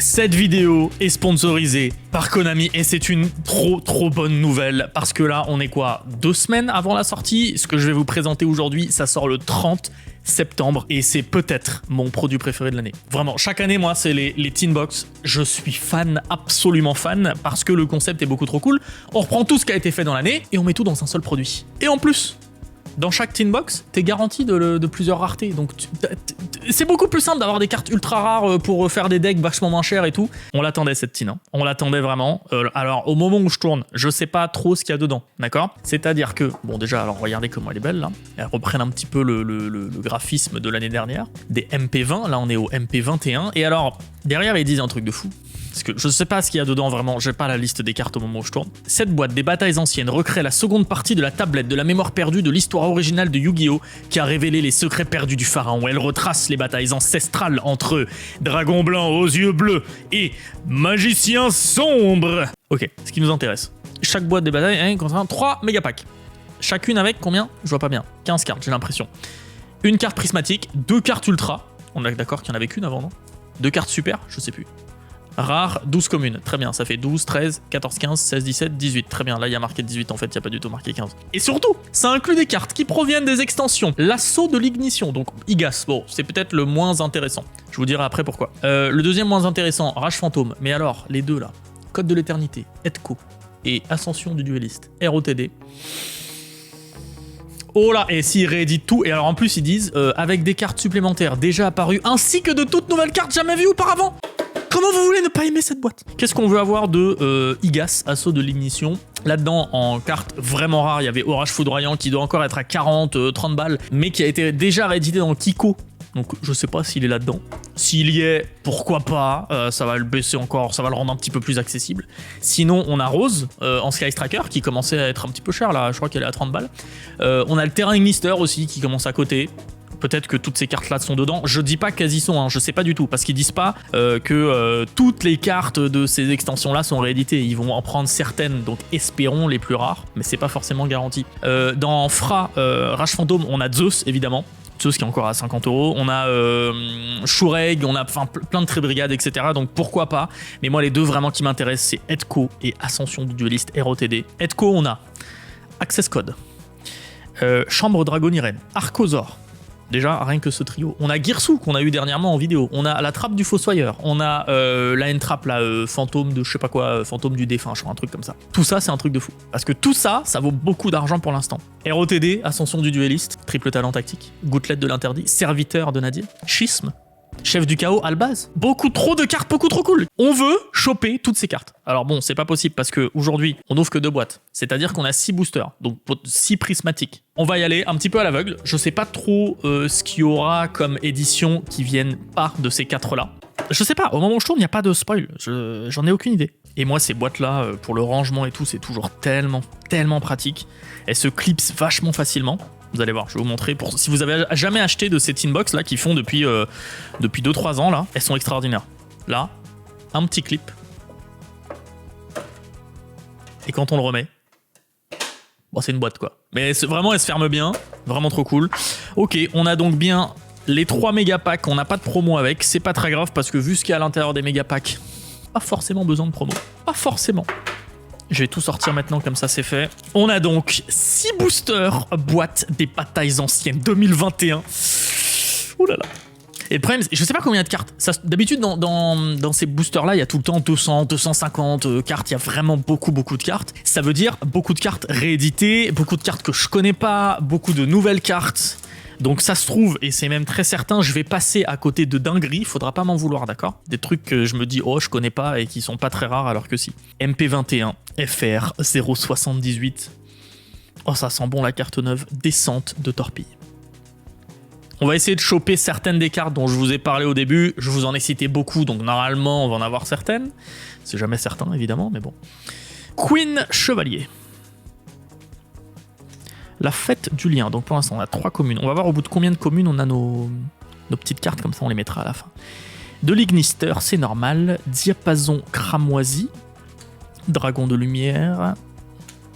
Cette vidéo est sponsorisée par Konami et c'est une trop bonne nouvelle parce que là on est quoi, 2 semaines avant la sortie. Ce que je vais vous présenter aujourd'hui, ça sort le 30 septembre et c'est peut-être mon produit préféré de l'année. Vraiment, chaque année moi c'est les Teen Box. Je suis fan, absolument fan, parce que le concept est beaucoup trop cool. On reprend tout ce qui a été fait dans l'année et on met tout dans un seul produit. Et en plus, dans chaque Teen Box, t'es garanti de plusieurs raretés. Donc c'est beaucoup plus simple d'avoir des cartes ultra rares pour faire des decks vachement moins chers et tout. On l'attendait cette Teen, hein. On l'attendait vraiment. Alors au moment où je tourne, je sais pas trop ce qu'il y a dedans, d'accord? C'est-à-dire que, bon déjà, alors regardez comment elle est belle là. Elle reprenne un petit peu le graphisme de l'année dernière. Des MP20, là on est au MP21. Et alors, derrière ils disent un truc de fou. Parce que je sais pas ce qu'il y a dedans vraiment, j'ai pas la liste des cartes au moment où je tourne. Cette boîte des batailles anciennes recrée la seconde partie de la tablette de la mémoire perdue de l'histoire originale de Yu-Gi-Oh! Qui a révélé les secrets perdus du pharaon. Elle retrace les batailles ancestrales entre dragon blanc aux yeux bleus et magicien sombre. Ok, ce qui nous intéresse. Chaque boîte des batailles contient 3 mégapacks. Chacune avec combien? Je vois pas bien. 15 cartes, j'ai l'impression. Une carte prismatique, 2 cartes ultra. On est d'accord qu'il y en avait qu'une avant, non? 2 cartes super, je sais plus. Rare, 12 communes. Très bien, ça fait 12, 13, 14, 15, 16, 17, 18. Très bien, là il y a marqué 18 en fait, il n'y a pas du tout marqué 15. Et surtout, ça inclut des cartes qui proviennent des extensions. L'assaut de l'ignition, donc Igas. Bon, c'est peut-être le moins intéressant. Je vous dirai après pourquoi. Le deuxième moins intéressant, Rage Fantôme. Mais alors, les deux là, Code de l'éternité, Etko et Ascension du dueliste, ROTD. Oh là, et s'ils rééditent tout, et alors en plus ils disent avec des cartes supplémentaires déjà apparues, ainsi que de toutes nouvelles cartes jamais vues auparavant. Comment vous voulez ne pas aimer cette boîte? Qu'est-ce qu'on veut avoir de Igas, Assaut de l'ignition? Là-dedans, en carte vraiment rare, il y avait Orage Foudroyant qui doit encore être à 40, 30 balles, mais qui a été déjà réédité dans Kiko. Donc je sais pas s'il est là-dedans. S'il y est, pourquoi pas, ça va le baisser encore, ça va le rendre un petit peu plus accessible. Sinon, on a Rose en Sky Striker qui commençait à être un petit peu cher là, je crois qu'elle est à 30 balles. On a le Terrain Ignister aussi qui commence à côté. Peut-être que toutes ces cartes-là sont dedans. Je dis pas qu'elles y sont, hein, je sais pas du tout, parce qu'ils disent pas que toutes les cartes de ces extensions-là sont rééditées. Ils vont en prendre certaines, donc espérons les plus rares, mais c'est pas forcément garanti. Dans Fra, Rage Fantôme, on a Zeus, évidemment. Zeus qui est encore à 50 €. On a Shureg, on a plein de Tribrigades, etc. Donc pourquoi pas. Mais moi, les deux vraiment qui m'intéressent, c'est Etko et Ascension du dueliste ROTD. Etko, on a Access Code, Chambre Dragon Irène, Archosaur. Déjà, rien que ce trio. On a Girsu qu'on a eu dernièrement en vidéo. On a la trappe du Fossoyeur. On a la N-Trap, là, fantôme de je sais pas quoi, fantôme du défunt, je crois, un truc comme ça. Tout ça, c'est un truc de fou. Parce que tout ça, ça vaut beaucoup d'argent pour l'instant. ROTD, Ascension du dueliste, triple talent tactique, gouttelette de l'interdit, serviteur de Nadir, schisme, chef du chaos, Albaz. Beaucoup trop de cartes, beaucoup trop cool. On veut choper toutes ces cartes. Alors bon, c'est pas possible parce qu'aujourd'hui, on n'ouvre que 2 boîtes. C'est-à-dire qu'on a 6 boosters, donc 6 prismatiques. On va y aller un petit peu à l'aveugle. Je sais pas trop ce qu'il y aura comme édition qui viennent pas de ces 4-là. Je sais pas, au moment où je tourne, il n'y a pas de spoil. J'en ai aucune idée. Et moi, ces boîtes-là, pour le rangement et tout, c'est toujours tellement pratique. Elles se clipsent vachement facilement. Vous allez voir, je vais vous montrer. Si vous avez jamais acheté de ces Teen Box là, qui font depuis 2-3 ans, là, elles sont extraordinaires. Là, un petit clip. Et quand on le remet, bon, c'est une boîte quoi. Mais vraiment, elle se ferme bien. Vraiment trop cool. Ok, on a donc bien les 3 mégapacks. On n'a pas de promo avec. C'est pas très grave parce que vu ce qu'il y a à l'intérieur des mégapacks, pas forcément besoin de promo. Pas forcément. Je vais tout sortir maintenant, comme ça c'est fait. On a donc 6 boosters boîte des batailles anciennes 2021. Ouh là là. Et le problème, je sais pas combien de cartes. D'habitude, dans ces boosters-là, il y a tout le temps 200, 250 cartes. Il y a vraiment beaucoup de cartes. Ça veut dire beaucoup de cartes rééditées, beaucoup de cartes que je connais pas, beaucoup de nouvelles cartes. Donc ça se trouve, et c'est même très certain, je vais passer à côté de dingueries, faudra pas m'en vouloir, d'accord? Des trucs que je me dis, oh, je connais pas et qui sont pas très rares alors que si. MP21, FR 078. Oh, ça sent bon la carte neuve. Descente de torpille. On va essayer de choper certaines des cartes dont je vous ai parlé au début. Je vous en ai cité beaucoup, donc normalement on va en avoir certaines. C'est jamais certain, évidemment, mais bon. Queen Chevalier. La fête du lien, donc pour l'instant on a 3 communes. On va voir au bout de combien de communes on a nos petites cartes, comme ça on les mettra à la fin. De l'Ignister, c'est normal. Diapason cramoisi. Dragon de lumière.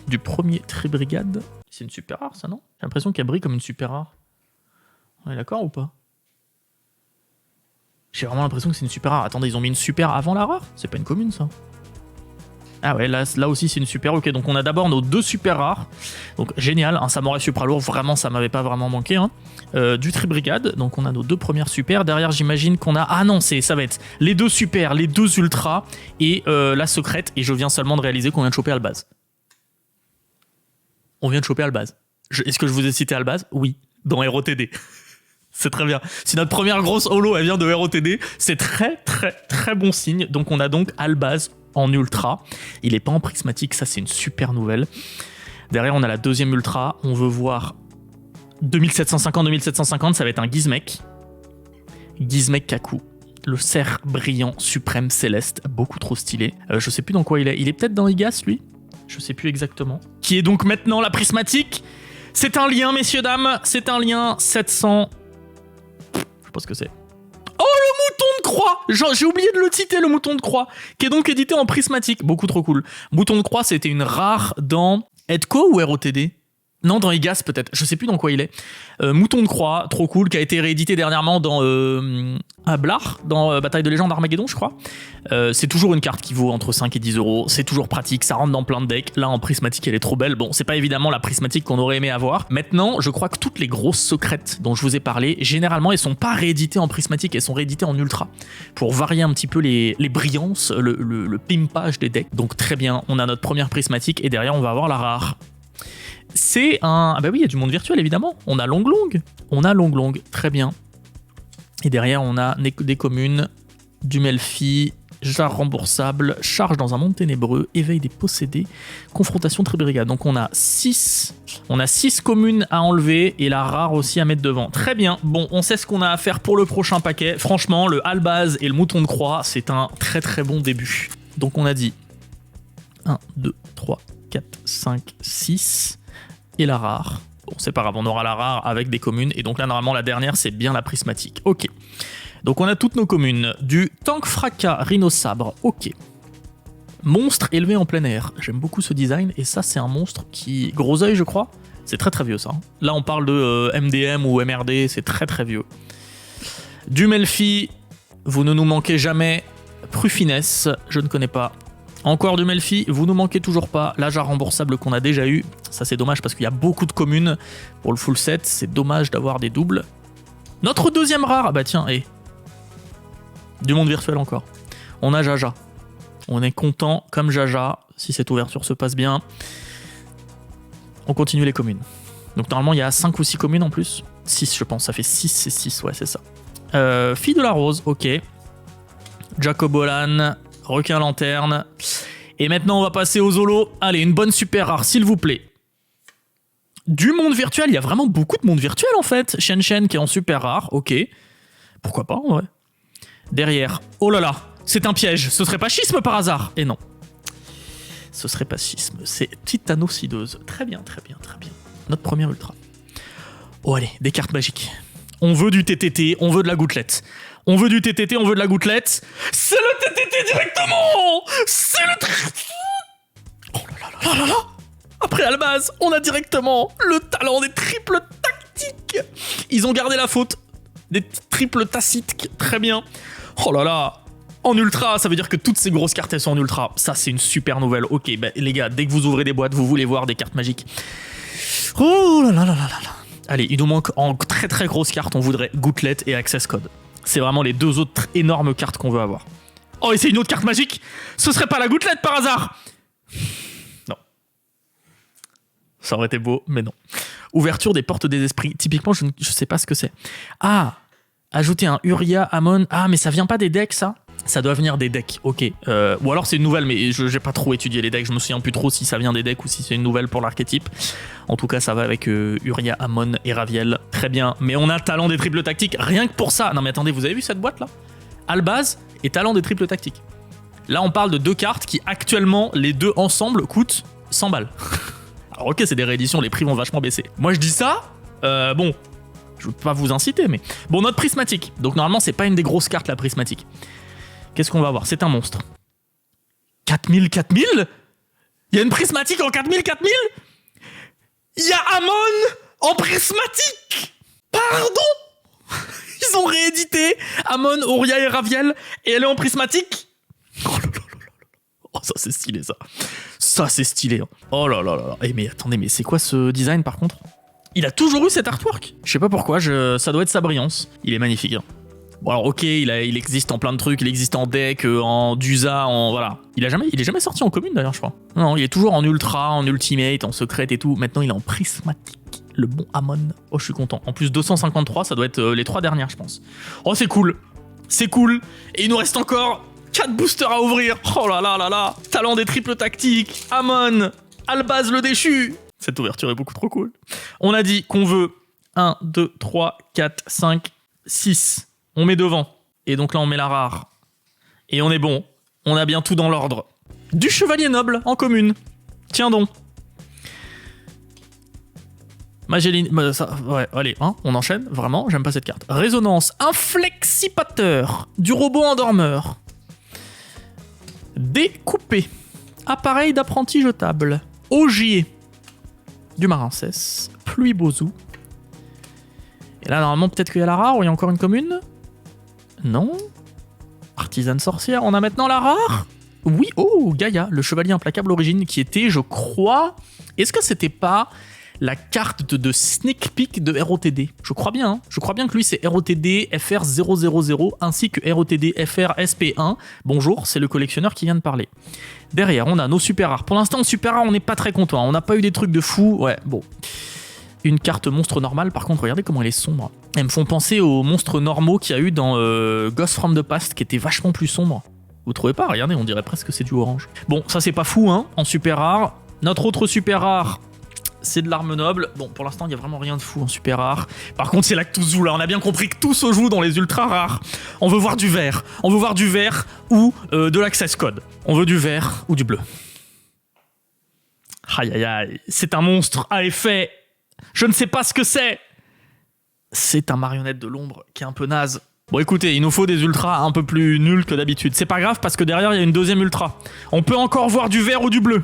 Du premier Tribrigade. C'est une super rare ça, non? J'ai l'impression qu'elle brille comme une super rare. On est d'accord ou pas? J'ai vraiment l'impression que c'est une super rare. Attendez, ils ont mis une super avant la rare? C'est pas une commune, ça. Ah ouais, là aussi c'est une super. Ok, donc on a d'abord nos 2 super rares. Donc génial, un samouraï supra lourd, vraiment ça m'avait pas vraiment manqué. Hein. Du tri-brigade, donc on a nos 2 premières super. Derrière j'imagine qu'on a... Ah non, ça va être les 2 super, les 2 ultras et la secrète. Et je viens seulement de réaliser qu'on vient de choper Albaz. On vient de choper Albaz. Est-ce que je vous ai cité Albaz? Oui, dans ROTD. C'est très bien. Si notre première grosse holo elle vient de ROTD, c'est très très très bon signe. Donc on a donc Albaz en ultra. Il est pas en prismatique, ça c'est une super nouvelle. Derrière on a la deuxième ultra. On veut voir 2750, ça va être un Gizmek. Gizmek Kaku. Le cerf brillant suprême céleste, beaucoup trop stylé. Je sais plus dans quoi il est. Il est peut-être dans Igas lui? Je sais plus exactement. Qui est donc maintenant la prismatique. C'est un lien messieurs dames, c'est un lien 700... Je sais pas ce que c'est. Oh, le mouton de croix! J'ai oublié de le citer, le mouton de croix, qui est donc édité en prismatique. Beaucoup trop cool. Mouton de croix, c'était une rare dans Edco ou ROTD? Non, dans Igas peut-être. Je sais plus dans quoi il est. Mouton de croix, trop cool, qui a été réédité dernièrement dans Ablar, dans Bataille de légende Armageddon, je crois. C'est toujours une carte qui vaut entre 5 et 10 euros. C'est toujours pratique, ça rentre dans plein de decks. Là, en prismatique, elle est trop belle. Bon, c'est pas évidemment la prismatique qu'on aurait aimé avoir. Maintenant, je crois que toutes les grosses secrètes dont je vous ai parlé, généralement, elles sont pas rééditées en prismatique, elles sont rééditées en ultra. Pour varier un petit peu les brillances, le pimpage des decks. Donc très bien, on a notre première prismatique et derrière, on va avoir la rare. C'est un... Ah bah oui, il y a du monde virtuel, évidemment. On a Long Long, très bien. Et derrière, on a des communes, du Melfi, jarre remboursable, charge dans un monde ténébreux, éveil des possédés, confrontation tri-brigade. Donc on a 6 communes à enlever et la rare aussi à mettre devant. Très bien, bon, on sait ce qu'on a à faire pour le prochain paquet. Franchement, le Albaz et le mouton de croix, c'est un très très bon début. Donc on a dit 1, 2, 3, 4, 5, 6... et la rare. Bon, c'est pas grave, on aura la rare avec des communes. Et donc là, normalement, la dernière, c'est bien la prismatique. Ok. Donc on a toutes nos communes. Du Tank Fracas Rhino Sabre. Ok. Monstre élevé en plein air. J'aime beaucoup ce design. Et ça, c'est un monstre qui... Gros œil, je crois. C'est très très vieux, ça. Là, on parle de MDM ou MRD. C'est très très vieux. Du Melfi. Vous ne nous manquez jamais. Prufinesse. Je ne connais pas. Encore du Melfi, vous nous manquez toujours pas. La jarre remboursable qu'on a déjà eu. Ça c'est dommage parce qu'il y a beaucoup de communes pour le full set. C'est dommage d'avoir des doubles. Notre deuxième rare. Ah bah tiens, du monde virtuel encore. On a Jaja. On est content comme Jaja. Si cette ouverture se passe bien. On continue les communes. Donc normalement il y a 5 ou 6 communes en plus. 6 je pense. Ça fait 6 et 6. Ouais c'est ça. Fille de la Rose. Ok. Jacobolan. Requin lanterne. Et maintenant, on va passer aux holos. Allez, une bonne super rare, s'il vous plaît. Du monde virtuel, il y a vraiment beaucoup de monde virtuel, en fait. Shen Shen qui est en super rare, ok. Pourquoi pas, en vrai. Derrière, oh là là, c'est un piège. Ce serait pas schisme par hasard. Et non. Ce serait pas schisme, c'est titanocideuse. Très bien, très bien, très bien. Notre première ultra. Oh allez, des cartes magiques. On veut du TTT, on veut de la gouttelette. On veut du TTT, on veut de la gouttelette. C'est le TTT directement. C'est le... Oh là là là là là. Après Albaz, on a directement le talent des triples tactiques. Ils ont gardé la faute des triples tacites. Très bien. Oh là là. En ultra, ça veut dire que toutes ces grosses cartes, elles sont en ultra. Ça, c'est une super nouvelle. Ok, bah, les gars, dès que vous ouvrez des boîtes, vous voulez voir des cartes magiques. Oh là là là là là là. Allez, il nous manque en très très grosses cartes, on voudrait Gouttelette et Access Code. C'est vraiment les 2 autres énormes cartes qu'on veut avoir. Oh, et c'est une autre carte magique. Ce serait pas la Gouttelette par hasard? Non. Ça aurait été beau, mais non. Ouverture des portes des esprits. Typiquement, je sais pas ce que c'est. Ah, ajouter un Uria, Amon. Ah, mais ça vient pas des decks, ça? Ça doit venir des decks, ok. Ou alors c'est une nouvelle, mais j'ai pas trop étudié les decks. Je me souviens plus trop si ça vient des decks ou si c'est une nouvelle pour l'archétype. En tout cas, ça va avec Uria, Amon et Raviel. Très bien. Mais on a talent des triples tactiques, rien que pour ça. Non mais attendez, vous avez vu cette boîte là? Albaz et talent des triples tactiques. Là, on parle de 2 cartes qui actuellement, les 2 ensemble, coûtent 100 balles. Alors ok, c'est des rééditions, les prix vont vachement baisser. Moi je dis ça, bon, je veux pas vous inciter, mais... Bon, notre prismatique. Donc normalement, c'est pas une des grosses cartes, la prismatique. Qu'est-ce qu'on va avoir? C'est un monstre. 4000? Il y a une prismatique en 4000? Il y a Amon en prismatique? Pardon? Ils ont réédité Amon, Auria et Raviel et elle est en prismatique. Oh là là là là. Oh, ça c'est stylé ça. Ça c'est stylé. Hein. Oh là là là. Eh mais attendez, mais c'est quoi ce design par contre? Il a toujours eu cet artwork. Je sais pas pourquoi, ça doit être sa brillance. Il est magnifique. Hein. Bon alors ok, il existe en plein de trucs, il existe en deck, en Dusa, en voilà. Il est jamais sorti en commune d'ailleurs je crois. Non, il est toujours en ultra, en ultimate, en secrète et tout. Maintenant il est en prismatique. Le bon Amon. Oh je suis content. En plus 253, ça doit être les 3 dernières je pense. Oh c'est cool. C'est cool. Et il nous reste encore 4 boosters à ouvrir. Oh là là là là. Talent des triples tactiques. Amon. Albaz le déchu. Cette ouverture est beaucoup trop cool. On a dit qu'on veut 1, 2, 3, 4, 5, 6. On met devant. Et donc là, on met la rare. Et on est bon. On a bien tout dans l'ordre. Du chevalier noble en commune. Tiens donc. Magéline... ouais, allez, hein, on enchaîne. Vraiment, j'aime pas cette carte. Résonance. Inflexipateur. Du robot endormeur. Découpé. Appareil d'apprenti jetable. Augier. Du marin cesse. Pluie Bozou. Et là, normalement, peut-être qu'il y a la rare ou il y a encore une commune. Non. Artisane sorcière. On a maintenant la rare. Oui, oh, Gaïa, le chevalier implacable origine, qui était, je crois... Est-ce que c'était pas la carte de sneak peek de ROTD? Je crois bien. Hein. Je crois bien que lui, c'est ROTD FR000, ainsi que ROTD FR SP1. Bonjour, c'est le collectionneur qui vient de parler. Derrière, on a nos super rares. Pour l'instant, en super rare, on n'est pas très content. On n'a pas eu des trucs de fou. Ouais, bon. Une carte monstre normale, par contre, regardez comment elle est sombre. Elles me font penser aux monstres normaux qu'il y a eu dans Ghost from the Past, qui était vachement plus sombre. Vous trouvez pas? Regardez, on dirait presque que c'est du orange. Bon, ça c'est pas fou, hein, en super rare. Notre autre super rare, c'est de l'arme noble. Bon, pour l'instant, il y a vraiment rien de fou en super rare. Par contre, c'est là que tout se joue, là. On a bien compris que tout se joue dans les ultra rares. On veut voir du vert. On veut voir du vert ou de l'access code. On veut du vert ou du bleu. Aïe aïe aïe, c'est un monstre à effet. Je ne sais pas ce que c'est. C'est un marionnette de l'ombre qui est un peu naze. Bon écoutez, il nous faut des ultras un peu plus nuls que d'habitude. C'est pas grave parce que derrière il y a une deuxième ultra. On peut encore voir du vert ou du bleu.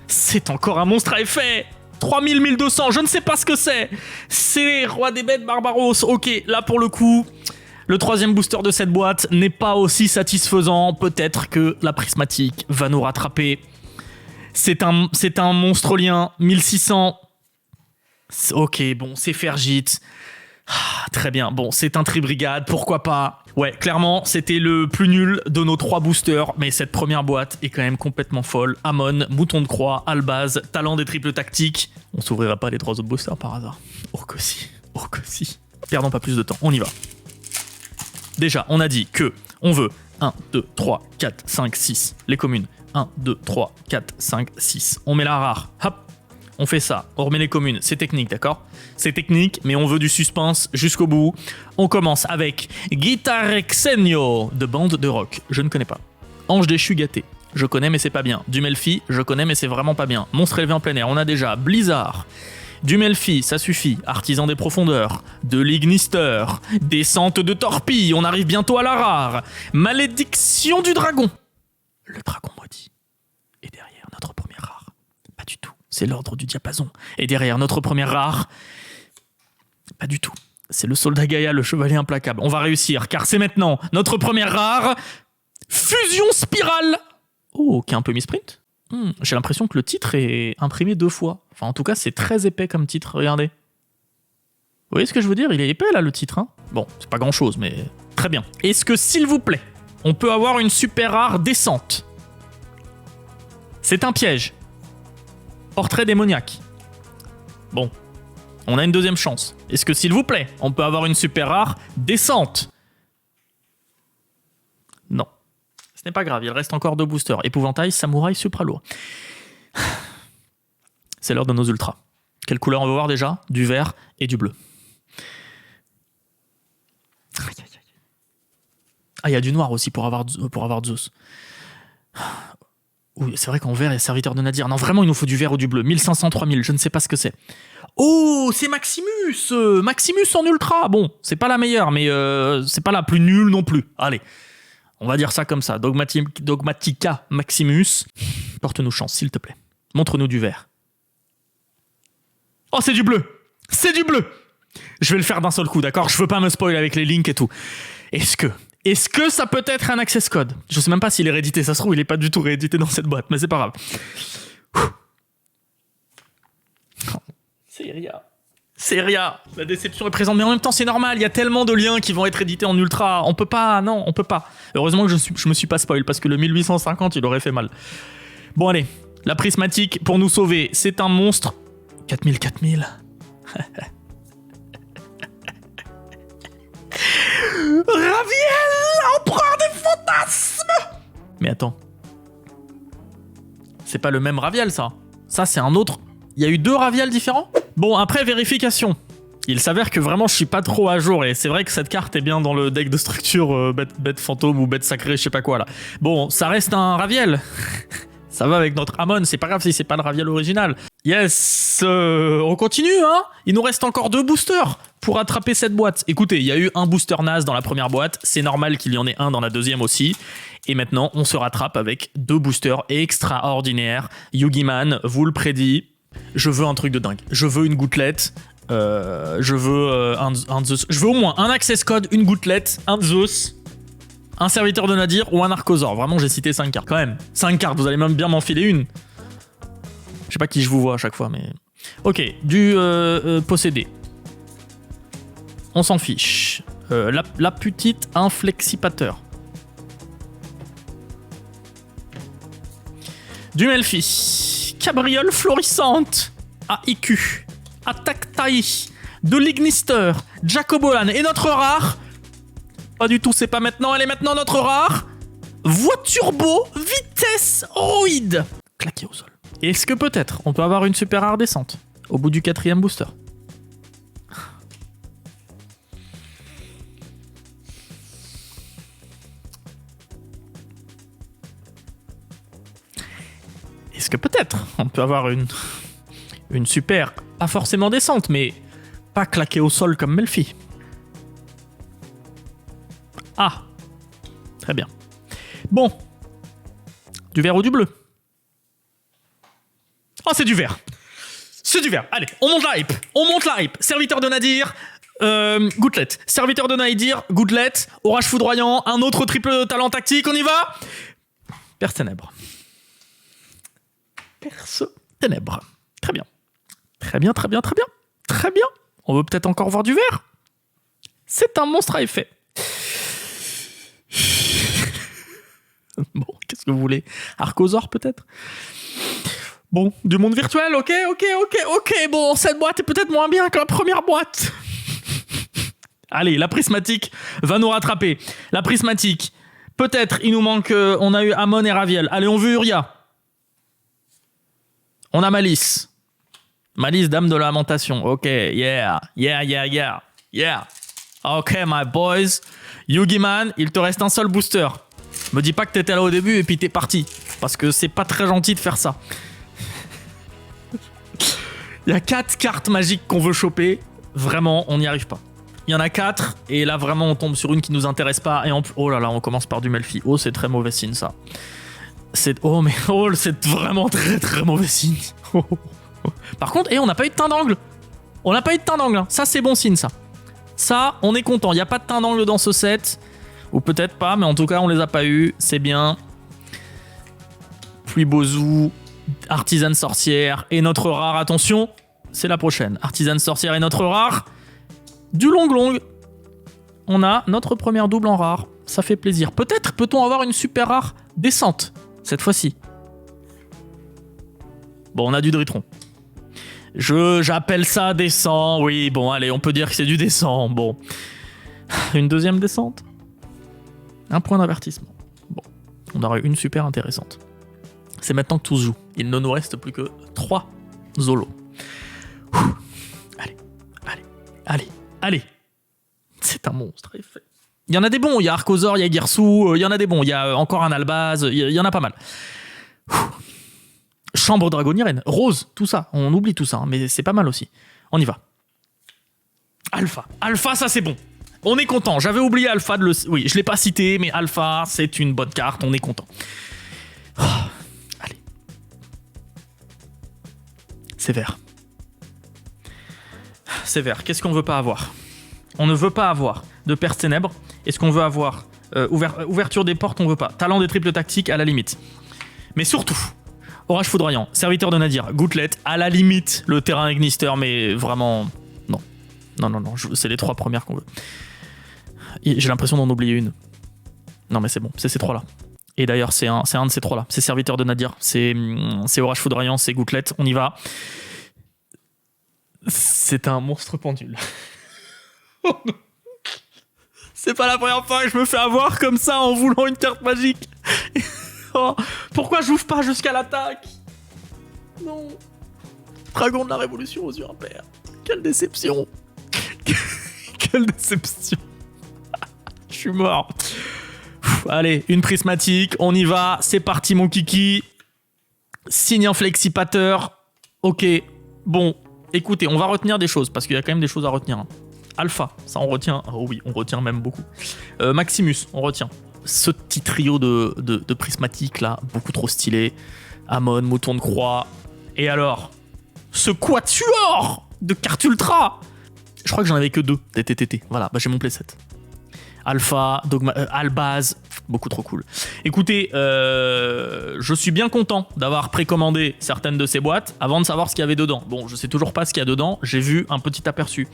C'est encore un monstre à effet. 3000, 1200, je ne sais pas ce que c'est. C'est Roi des Bêtes Barbaros. Ok, là pour le coup, le troisième booster de cette boîte n'est pas aussi satisfaisant. Peut-être que la prismatique va nous rattraper. C'est un monstrolien, 1600. Ok, bon, c'est Fergit. Ah, très bien, bon, c'est un tri-brigade, pourquoi pas. Ouais, clairement, c'était le plus nul de nos 3 boosters, mais cette première boîte est quand même complètement folle. Amon, Mouton de Croix, Albaz, Talent des triples tactiques. On s'ouvrira pas les 3 autres boosters par hasard. Oh que si, oh que si. Perdons pas plus de temps, on y va. Déjà, on a dit que on veut 1, 2, 3, 4, 5, 6, les communes. 1, 2, 3, 4, 5, 6. On met la rare, hop. On fait ça, on remet les communes, c'est technique, d'accord? C'est technique, mais on veut du suspense jusqu'au bout. On commence avec Guitarexenio de bande de rock, je ne connais pas. Ange déchu gâté, je connais mais c'est pas bien. Du Melfi, je connais mais c'est vraiment pas bien. Monstre élevé en plein air, on a déjà Blizzard. Du Melfi, ça suffit. Artisan des profondeurs, de l'Ignister, descente de torpille, on arrive bientôt à la rare. Malédiction du dragon. Le dragon maudit. Et derrière, notre première rare. Pas du tout. C'est l'ordre du diapason. Et derrière, notre première rare... Pas du tout. C'est le soldat Gaïa, le chevalier implacable. On va réussir, car c'est maintenant notre première rare... Fusion spirale. Oh, qui est un peu misprint. J'ai l'impression que le titre est imprimé 2 fois. Enfin, en tout cas, c'est très épais comme titre, regardez. Vous voyez ce que je veux dire? Il est épais, là, le titre. Hein, bon, c'est pas grand-chose, mais très bien. Est-ce que, s'il vous plaît, on peut avoir une super rare descente? C'est un piège. Portrait démoniaque. Bon, on a une deuxième chance. Est-ce que, s'il vous plaît, on peut avoir une super rare descente? Non. Ce n'est pas grave, il reste encore 2 boosters. Épouvantail, samouraï, supralourd. C'est l'heure de nos ultras. Quelle couleur on veut voir déjà? Du vert et du bleu. Ah, il y a du noir aussi pour avoir Zeus. Oui, c'est vrai qu'en vert, il y a serviteur de Nadir. Non, vraiment, il nous faut du vert ou du bleu. 1500, 3000, je ne sais pas ce que c'est. Oh, c'est Maximus. Maximus en ultra. Bon, c'est pas la meilleure, mais c'est pas la plus nulle non plus. Allez, on va dire ça comme ça. Dogmatica Maximus. Porte-nous chance, s'il te plaît. Montre-nous du vert. Oh, c'est du bleu. C'est du bleu. Je vais le faire d'un seul coup, d'accord? Je veux pas me spoil avec les links et tout. Est-ce que ça peut être un access code? Je sais même pas s'il est réédité. Ça se trouve, il est pas du tout réédité dans cette boîte, mais c'est pas grave. C'est rien. La déception est présente, mais en même temps, c'est normal. Il y a tellement de liens qui vont être édités en ultra. On peut pas, non, on peut pas. Heureusement que je me suis pas spoil, parce que le 1850, il aurait fait mal. Bon, allez. La prismatique, pour nous sauver, c'est un monstre. 4000. Raviel, empereur des fantasmes. Mais attends. C'est pas le même Raviel, ça. Ça, c'est un autre. Il y a eu 2 Raviel différents? Bon, après vérification. Il s'avère que vraiment je suis pas trop à jour et c'est vrai que cette carte est bien dans le deck de structure bête fantôme ou bête sacrée, je sais pas quoi là. Bon, ça reste un Raviel. Ça va avec notre Amon, c'est pas grave si c'est pas le Raviel original. Yes, on continue hein. Il nous reste encore 2 boosters pour attraper cette boîte. Écoutez, il y a eu un booster naze dans la première boîte, c'est normal qu'il y en ait un dans la deuxième aussi. Et maintenant, on se rattrape avec 2 boosters extraordinaires. Yugiman vous le prédit. Je veux un truc de dingue. Je veux une gouttelette. Je veux un Zeus. Je veux au moins un access code, une gouttelette, un Zeus, un serviteur de Nadir ou un Archosaur. Vraiment, j'ai cité 5 cartes. Quand même, 5 cartes, vous allez même bien m'enfiler une. Je sais pas qui je vous vois à chaque fois, mais... Ok, du possédé. On s'en fiche. La petite inflexipateur. Du Melfi. Cabriole florissante. AIQ. Attaque taille. De l'Ignister. Jacobolan. Et notre rare. Pas du tout, c'est pas maintenant. Elle est maintenant notre rare. Voiturbo. Vitesse. Roïde. Claqué au sol. Est-ce que peut-être on peut avoir une super rare descente au bout du 4e booster? Est-ce que peut-être on peut avoir une super, pas forcément descente, mais pas claquée au sol comme Melfi? Ah, très bien. Bon, du vert ou du bleu? Oh, c'est du vert. C'est du vert. Allez, on monte la hype. On monte la hype. Serviteur de Nadir, gouttelette. Serviteur de Nadir, gouttelette. Orage foudroyant, un autre triple talent tactique. On y va? Perce ténèbres. Perce ténèbres. Très bien. Très bien, très bien, très bien. Très bien. On veut peut-être encore voir du vert. C'est un monstre à effet. Bon, qu'est-ce que vous voulez? Archosaur peut-être? Bon, du monde virtuel, ok. Bon, cette boîte est peut-être moins bien que la première boîte. Allez, la prismatique va nous rattraper. La prismatique, peut-être, il nous manque... on a eu Amon et Raviel. Allez, on veut Uria. On a Malice. Malice, dame de lamentation. Ok, yeah. Ok, my boys. Yugiman, il te reste un seul booster. Me dis pas que t'étais là au début et puis t'es parti. Parce que c'est pas très gentil de faire ça. Il y a 4 cartes magiques qu'on veut choper. Vraiment, on n'y arrive pas. Il y en a 4, et là, vraiment, on tombe sur une qui nous intéresse pas. Et oh là là, on commence par du Melfi. Oh, c'est très mauvais signe, ça. C'est vraiment très très mauvais signe. Par contre, on n'a pas eu de teint d'angle. On n'a pas eu de teint d'angle. Hein. Ça, c'est bon signe, ça. Ça, on est content. Il n'y a pas de teint d'angle dans ce set. Ou peut-être pas, mais en tout cas, on les a pas eu. C'est bien. Pluie Bozou. Artisane sorcière et notre rare, attention, c'est la prochaine. Artisane sorcière et notre rare. Du long. On a notre première double en rare. Ça fait plaisir. Peut-être peut-on avoir une super rare descente cette fois-ci. Bon, on a du Dritron. J'appelle ça descent. Oui, bon, allez, on peut dire que c'est du descent. Bon. Une deuxième descente. Un point d'avertissement. Bon, on aurait une super intéressante. C'est maintenant que tout se joue. Il ne nous reste plus que 3 Zolos. Allez. C'est un monstre. Il y en a des bons. Il y a Archosaur, il y a Girsu, il y en a des bons. Il y a encore un Albaz, il y en a pas mal. Chambre dragonienne, Rose, tout ça. On oublie tout ça, hein, mais c'est pas mal aussi. On y va. Alpha, ça c'est bon. On est content. J'avais oublié Alpha de le... Oui, je l'ai pas cité, mais Alpha, c'est une bonne carte. On est content. C'est vert. sévère. Qu'est-ce qu'on veut pas avoir? On ne veut pas avoir de Père Ténèbres. Est-ce qu'on veut avoir ouverture des portes? On veut pas. Talent des triples tactiques, à la limite. Mais surtout, Orage foudroyant, serviteur de Nadir, gouttelette, à la limite, le terrain Ignister, mais vraiment... Non. Non, c'est les 3 premières qu'on veut. J'ai l'impression d'en oublier une. Non mais c'est bon, c'est ces 3-là. Et d'ailleurs, c'est un de ces 3-là. C'est serviteur de Nadir, c'est Orage foudroyant, c'est gouttelette, on y va. C'est un monstre pendule. Oh non. C'est pas la première fois que je me fais avoir comme ça en voulant une carte magique. Oh, pourquoi j'ouvre pas jusqu'à l'attaque? Non. Dragon de la Révolution aux yeux impairs. Quelle déception. Quelle déception. Je suis mort. Allez, une prismatique, on y va. C'est parti mon kiki. Signe inflexipateur. Ok, bon. Écoutez, on va retenir des choses, parce qu'il y a quand même des choses à retenir. Hein. Alpha, ça on retient. Oh oui, on retient même beaucoup. Maximus, on retient. Ce petit trio de prismatiques là, beaucoup trop stylé. Amon, Mouton de Croix. Et alors, ce quatuor de cartes ultra. Je crois que j'en avais que 2 des TTT. Voilà, bah j'ai mon playset. Alpha, Dogma, Albaz, beaucoup trop cool. Écoutez, je suis bien content d'avoir précommandé certaines de ces boîtes avant de savoir ce qu'il y avait dedans. Bon, je sais toujours pas ce qu'il y a dedans, j'ai vu un petit aperçu.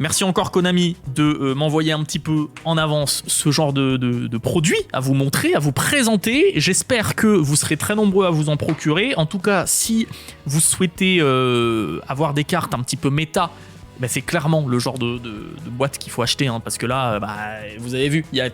Merci encore Konami de m'envoyer un petit peu en avance ce genre de produits à vous montrer, à vous présenter. J'espère que vous serez très nombreux à vous en procurer. En tout cas, si vous souhaitez avoir des cartes un petit peu méta, bah c'est clairement le genre de boîte qu'il faut acheter. Hein, parce que là, bah, vous avez vu, il y a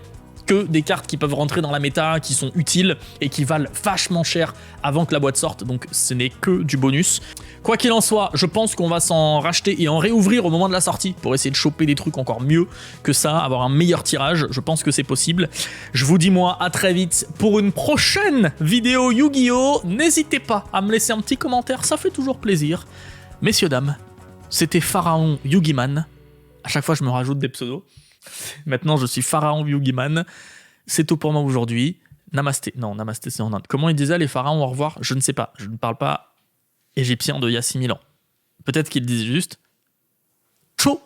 que des cartes qui peuvent rentrer dans la méta, qui sont utiles et qui valent vachement cher avant que la boîte sorte. Donc ce n'est que du bonus. Quoi qu'il en soit, je pense qu'on va s'en racheter et en réouvrir au moment de la sortie pour essayer de choper des trucs encore mieux que ça, avoir un meilleur tirage. Je pense que c'est possible. Je vous dis moi à très vite pour une prochaine vidéo Yu-Gi-Oh! N'hésitez pas à me laisser un petit commentaire, ça fait toujours plaisir. Messieurs, dames, c'était Pharaon Yugiman. À chaque fois, je me rajoute des pseudos. Maintenant, je suis Pharaon Yugiman. C'est tout pour moi aujourd'hui. Namasté. Non, Namasté, c'est en Inde. Comment ils disaient les pharaons au revoir? Je ne sais pas. Je ne parle pas égyptien d'il y a 6000 ans. Peut-être qu'ils disent juste Tchou.